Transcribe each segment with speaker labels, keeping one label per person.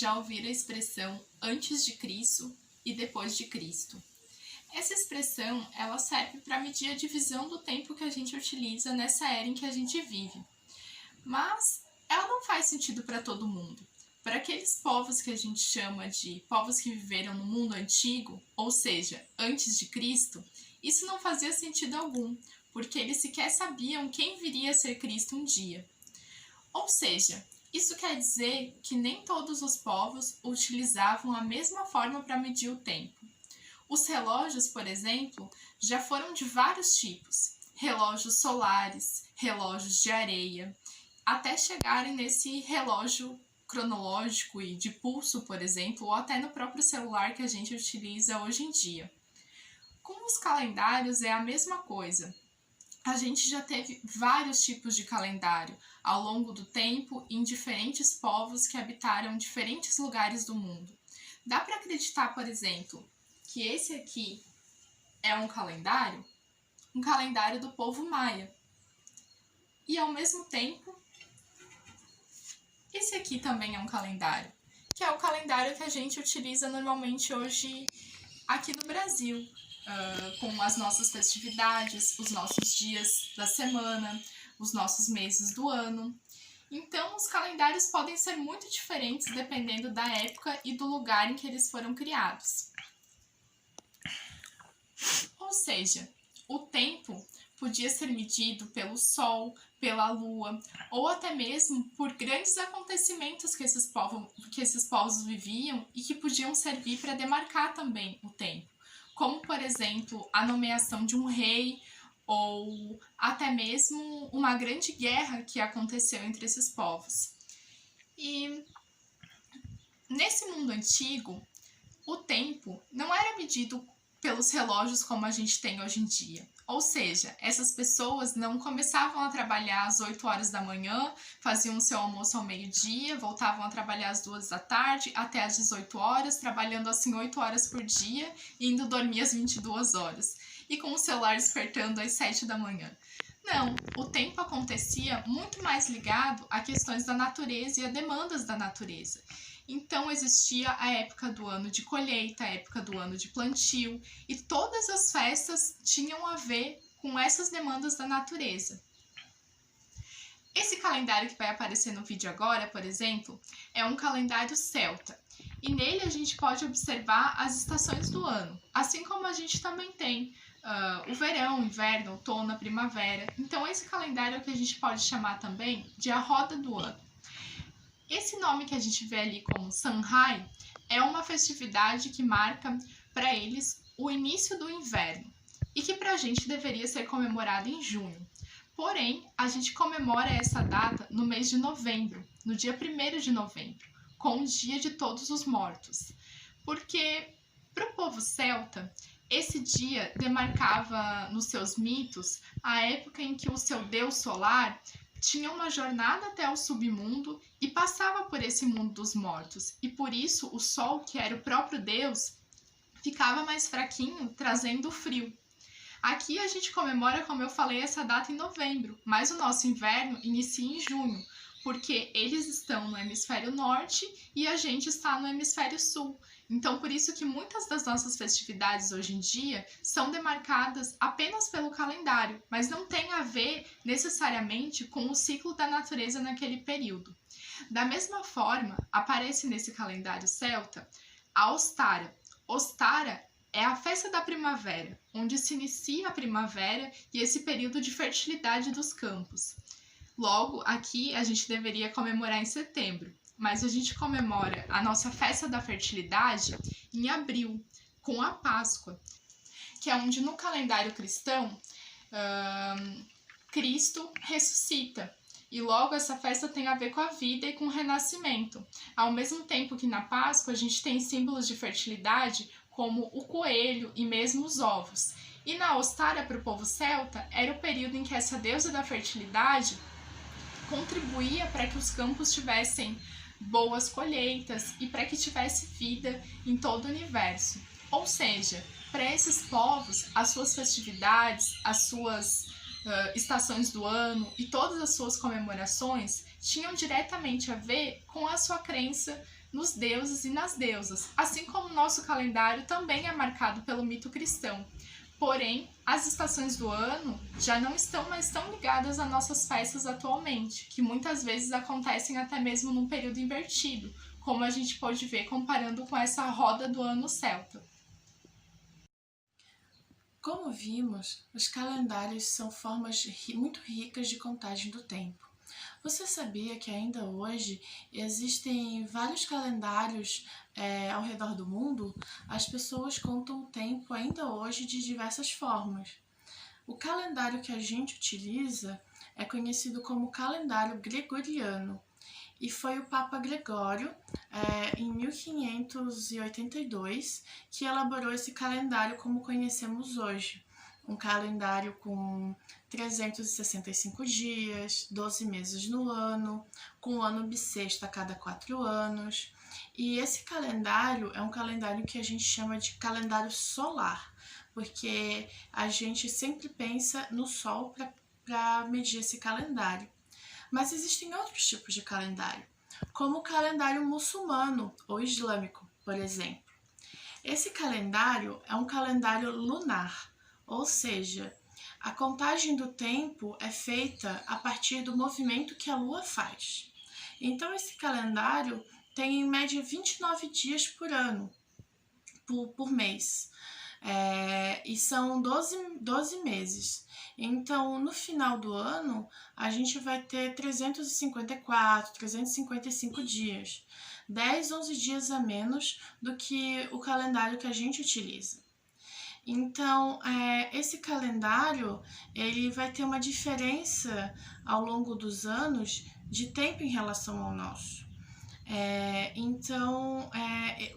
Speaker 1: já ouviram a expressão antes de Cristo e depois de Cristo. Essa expressão ela serve para medir a divisão do tempo que a gente utiliza nessa era em que a gente vive. Mas ela não faz sentido para todo mundo. Para aqueles povos que a gente chama de povos que viveram no mundo antigo, ou seja, antes de Cristo, isso não fazia sentido algum, porque eles sequer sabiam quem viria a ser Cristo um dia. Ou seja, isso quer dizer que nem todos os povos utilizavam a mesma forma para medir o tempo. Os relógios, por exemplo, já foram de vários tipos, relógios solares, relógios de areia, até chegarem nesse relógio cronológico e de pulso, por exemplo, ou até no próprio celular que a gente utiliza hoje em dia. Com os calendários é a mesma coisa. A gente já teve vários tipos de calendário ao longo do tempo em diferentes povos que habitaram diferentes lugares do mundo. Dá para acreditar, por exemplo, que esse aqui é um calendário do povo maia. E ao mesmo tempo, esse aqui também é um calendário, que é o calendário que a gente utiliza normalmente hoje aqui no Brasil. Com as nossas festividades, os nossos dias da semana, os nossos meses do ano. Então, os calendários podem ser muito diferentes dependendo da época e do lugar em que eles foram criados. Ou seja, o tempo podia ser medido pelo Sol, pela Lua, ou até mesmo por grandes acontecimentos que esses povos viviam e que podiam servir para demarcar também o tempo. Como, por exemplo, a nomeação de um rei ou até mesmo uma grande guerra que aconteceu entre esses povos. E nesse mundo antigo, o tempo não era medido pelos relógios como a gente tem hoje em dia. Ou seja, essas pessoas não começavam a trabalhar às 8 horas da manhã, faziam o seu almoço ao meio-dia, voltavam a trabalhar às 2 da tarde até às 18 horas, trabalhando assim 8 horas por dia e indo dormir às 22 horas. E com o celular despertando às 7 da manhã. Não, o tempo acontecia muito mais ligado a questões da natureza e a demandas da natureza. Então existia a época do ano de colheita, a época do ano de plantio, e todas as festas tinham a ver com essas demandas da natureza. Esse calendário que vai aparecer no vídeo agora, por exemplo, é um calendário celta. E nele a gente pode observar as estações do ano, assim como a gente também tem o verão, o inverno, o outono, a primavera. Então esse calendário é o que a gente pode chamar também de a roda do ano. Esse nome que a gente vê ali como Sanhai é uma festividade que marca para eles o início do inverno e que para a gente deveria ser comemorada em junho. Porém, a gente comemora essa data no mês de novembro, no dia 1º de novembro, com o Dia de Todos os Mortos. Porque para o povo celta, esse dia demarcava nos seus mitos a época em que o seu deus solar tinha uma jornada até o submundo e passava por esse mundo dos mortos. E por isso o sol, que era o próprio Deus, ficava mais fraquinho, trazendo frio. Aqui a gente comemora, como eu falei, essa data em novembro, mas o nosso inverno inicia em junho, porque eles estão no hemisfério norte e a gente está no hemisfério sul. Então, por isso que muitas das nossas festividades hoje em dia são demarcadas apenas pelo calendário, mas não tem a ver necessariamente com o ciclo da natureza naquele período. Da mesma forma, aparece nesse calendário celta a Ostara. Ostara é a festa da primavera, onde se inicia a primavera e esse período de fertilidade dos campos. Logo, aqui a gente deveria comemorar em setembro, mas a gente comemora a nossa festa da fertilidade em abril, com a Páscoa, que é onde no calendário cristão, Cristo ressuscita. E logo essa festa tem a ver com a vida e com o renascimento. Ao mesmo tempo que na Páscoa a gente tem símbolos de fertilidade, como o coelho e mesmo os ovos. E na Ostara, para o povo celta, era o período em que essa deusa da fertilidade contribuía para que os campos tivessem boas colheitas e para que tivesse vida em todo o universo. Ou seja, para esses povos, as suas festividades, as suas estações do ano e todas as suas comemorações tinham diretamente a ver com a sua crença nos deuses e nas deusas, assim como o nosso calendário também é marcado pelo mito cristão. Porém, as estações do ano já não estão mais tão ligadas às nossas festas atualmente, que muitas vezes acontecem até mesmo num período invertido, como a gente pode ver comparando com essa roda do ano celta.
Speaker 2: Como vimos, os calendários são formas muito ricas de contagem do tempo. Você sabia que ainda hoje existem vários calendários ao redor do mundo? As pessoas contam o tempo ainda hoje de diversas formas. O calendário que a gente utiliza é conhecido como calendário gregoriano e foi o Papa Gregório, em 1582, que elaborou esse calendário como conhecemos hoje. Um calendário com 365 dias, 12 meses no ano, com o ano bissexto a cada 4 anos. E esse calendário é um calendário que a gente chama de calendário solar, porque a gente sempre pensa no Sol para medir esse calendário. Mas existem outros tipos de calendário, como o calendário muçulmano ou islâmico, por exemplo. Esse calendário é um calendário lunar, ou seja, a contagem do tempo é feita a partir do movimento que a Lua faz. Então, esse calendário tem em média 29 dias por ano, por mês. E são 12 meses. Então, no final do ano, a gente vai ter 354, 355 dias. 10, 11 dias a menos do que o calendário que a gente utiliza. Então, esse calendário ele vai ter uma diferença ao longo dos anos de tempo em relação ao nosso. Então,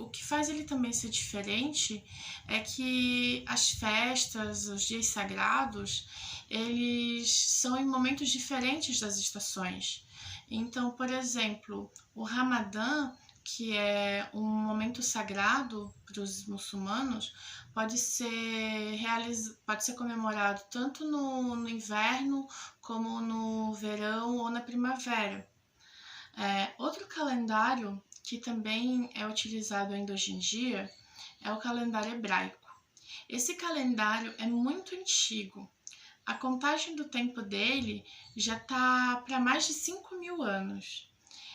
Speaker 2: o que faz ele também ser diferente é que as festas, os dias sagrados, eles são em momentos diferentes das estações. Então, por exemplo, o Ramadã, que é um momento sagrado para os muçulmanos, pode ser comemorado tanto no inverno como no verão ou na primavera. Outro calendário que também é utilizado ainda hoje em dia é o calendário hebraico. Esse calendário é muito antigo. A contagem do tempo dele já está para mais de 5.000 anos.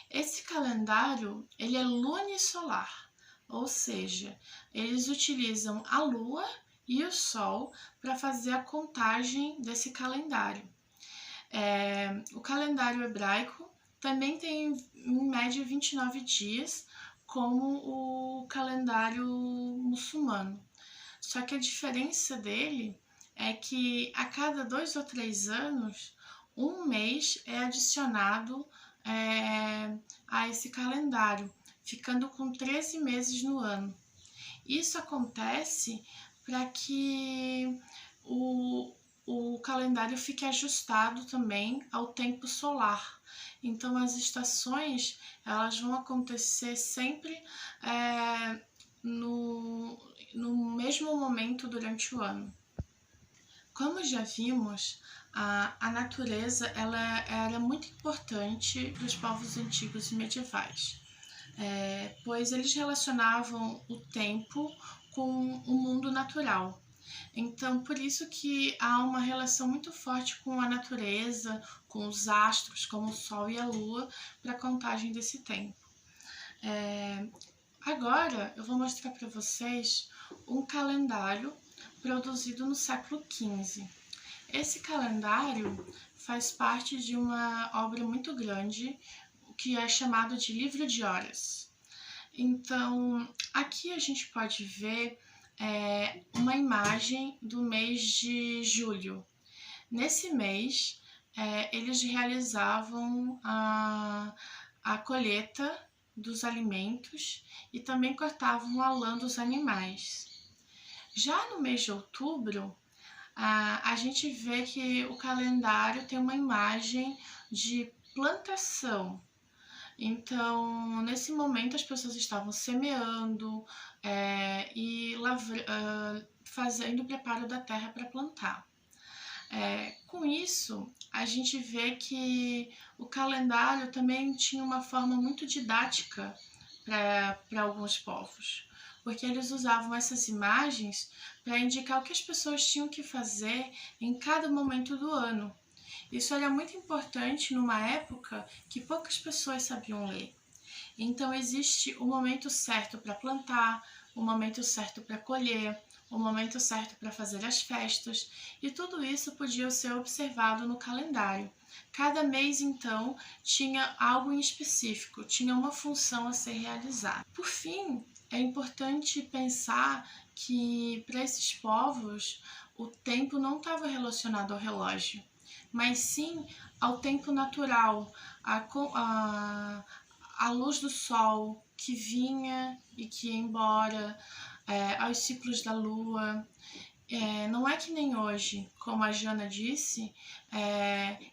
Speaker 2: Esse calendário ele é lunisolar, ou seja, eles utilizam a Lua e o Sol para fazer a contagem desse calendário. O calendário hebraico também tem em média 29 dias, como o calendário muçulmano. Só que a diferença dele é que a cada 2 ou 3 anos, um mês é adicionado a esse calendário, ficando com 13 meses no ano. Isso acontece para que o calendário fique ajustado também ao tempo solar. Então, as estações elas vão acontecer sempre no mesmo momento durante o ano. Como já vimos, a natureza ela era muito importante para os povos antigos e medievais, pois eles relacionavam o tempo com o mundo natural. Então, por isso que há uma relação muito forte com a natureza, com os astros, como o Sol e a Lua, para a contagem desse tempo. Agora, eu vou mostrar para vocês um calendário produzido no século XV. Esse calendário faz parte de uma obra muito grande, que é chamado de Livro de Horas. Então, aqui a gente pode ver uma imagem do mês de julho. Nesse mês, eles realizavam a colheita dos alimentos e também cortavam a lã dos animais. Já no mês de outubro, a gente vê que o calendário tem uma imagem de plantação. Então, nesse momento, as pessoas estavam semeando e fazendo o preparo da terra para plantar. Com isso, a gente vê que o calendário também tinha uma forma muito didática para alguns povos, porque eles usavam essas imagens para indicar o que as pessoas tinham que fazer em cada momento do ano. Isso era muito importante numa época que poucas pessoas sabiam ler. Então existe o momento certo para plantar, o momento certo para colher, o momento certo para fazer as festas, e tudo isso podia ser observado no calendário. Cada mês, então, tinha algo em específico, tinha uma função a ser realizada. Por fim, é importante pensar que para esses povos o tempo não estava relacionado ao relógio, mas sim ao tempo natural, a luz do sol que vinha e que ia embora, aos ciclos da lua. Não é que nem hoje, como a Jana disse,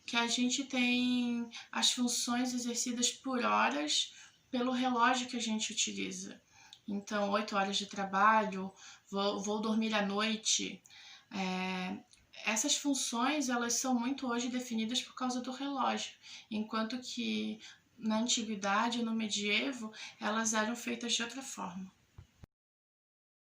Speaker 2: que a gente tem as funções exercidas por horas pelo relógio que a gente utiliza. Então, 8 horas de trabalho, vou dormir à noite. Essas funções, elas são muito hoje definidas por causa do relógio, enquanto que na antiguidade, no medievo, elas eram feitas de outra forma.